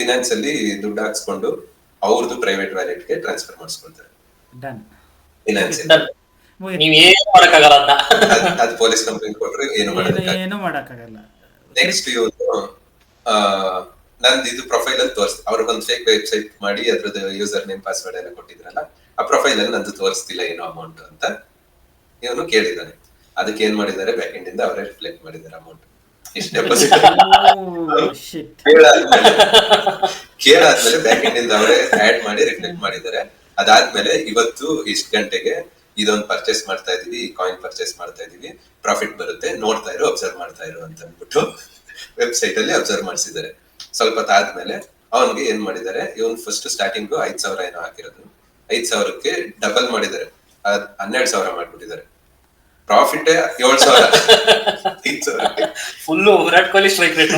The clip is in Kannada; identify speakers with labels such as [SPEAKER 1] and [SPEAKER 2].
[SPEAKER 1] ಫಿನಾನ್ಸ್ ಅಲ್ಲಿ ದುಡ್ಡು ಹಾಕ್ಸ್ಕೊಂಡು ಅವ್ರದ್ದು ಪ್ರೈವೇಟ್ ವ್ಯಾಲೆಟ್ಗೆ ಟ್ರಾನ್ಸ್ಫರ್ ಮಾಡಿಸ್ಕೊಳ್ತಾರೆ.
[SPEAKER 2] ಡನ್.
[SPEAKER 1] ಫಿನಾನ್ಸ್
[SPEAKER 2] ಮುಗೀತು ಮುಗೀತು.
[SPEAKER 3] ನೀವ್ ಏನು ಮಾಡಕ್ಕಾಗಲ್ಲ ಅದನ್ನ.
[SPEAKER 1] ಅದು ಪೊಲೀಸ್ ಕಂಪ್ಲೇಂಟ್ ಕೊಟ್ರೆ ಏನು
[SPEAKER 2] ಏನು
[SPEAKER 1] ಮಾಡೋದಕ್ಕೆ.
[SPEAKER 2] ಏನು ಮಾಡೋಕ್ಕಾಗಲ್ಲ.
[SPEAKER 1] ನೆಕ್ಸ್ಟ್ ಇವನು ನಂದು ಇದು ಪ್ರೊಫೈಲ್ ಅಲ್ಲಿ ತೋರಿಸ್ತು. ಅವ್ರಿಗೊಂದು ಫೇಕ್ ವೆಬ್ಸೈಟ್ ಮಾಡಿ ಅದ್ರದ್ದು ಯೂಸರ್ ನೇಮ್ ಪಾಸ್ವರ್ಡ್ ಎಲ್ಲ ಕೊಟ್ಟಿದ್ರಲ್ಲ, ಆ ಪ್ರೊಫೈಲ್ ಅಲ್ಲಿ ನಂದು ತೋರಿಸ್ತಿಲ್ಲ ಏನೋ ಅಮೌಂಟ್ ಅಂತ ಇವನು ಕೇಳಿದ್ದಾನೆ. ಅದಕ್ಕೆ ಏನ್ ಮಾಡಿದ್ದಾರೆ, ಬ್ಯಾಕ್ ಎಂಡ್ ಇಂದ ಅವರೇ ರಿಫ್ಲೆಕ್ಟ್ ಮಾಡಿದ್ದಾರೆ ಅಮೌಂಟ್ ಎಷ್ಟು ಡೆಪಾಸಿಟ್. ಕೇಳಾದ್ಮೇಲೆ ಬ್ಯಾಕ್ ಎಂಡ್ ಇಂದ ಅವರೇ ಆಡ್ ಮಾಡಿ ರಿಫ್ಲೆಕ್ಟ್ ಮಾಡಿದ್ದಾರೆ. ಅದಾದ್ಮೇಲೆ ಇವತ್ತು ಇಷ್ಟು ಗಂಟೆಗೆ ಇದೊಂದು ಪರ್ಚೇಸ್ ಮಾಡ್ತಾ ಇದೀವಿ, ಈ ಕಾಯಿನ್ ಪರ್ಚೇಸ್ ಮಾಡ್ತಾ ಇದೀವಿ, ಪ್ರಾಫಿಟ್ ಬರುತ್ತೆ, ನೋಡ್ತಾ ಇರೋ, ಅಬ್ಸರ್ವ್ ಮಾಡ್ತಾ ಇರೋ ಅಂತ ಅಂದ್ಬಿಟ್ಟು ವೆಬ್ಸೈಟ್ ಅಲ್ಲಿ ಅಬ್ಸರ್ವ್ ಮಾಡಿಸಿದ್ದಾರೆ. ಸ್ವಲ್ಪ ಹೊತ್ತಾದ್ಮೇಲೆ ಅವನ್ಗೆ ಏನ್ ಮಾಡಿದ್ದಾರೆ, ಇವನ್ ಫಸ್ಟ್ ಸ್ಟಾರ್ಟಿಂಗ್ 5,000 ಏನೋ ಹಾಕಿರೋದು, 5,000ಕ್ಕೆ ಡಬಲ್ ಮಾಡಿದ್ದಾರೆ, 12,000 ಮಾಡ್ಬಿಟ್ಟಿದ್ದಾರೆ. Profit 7,000. 5,000
[SPEAKER 3] full Virat Kohli strike rate.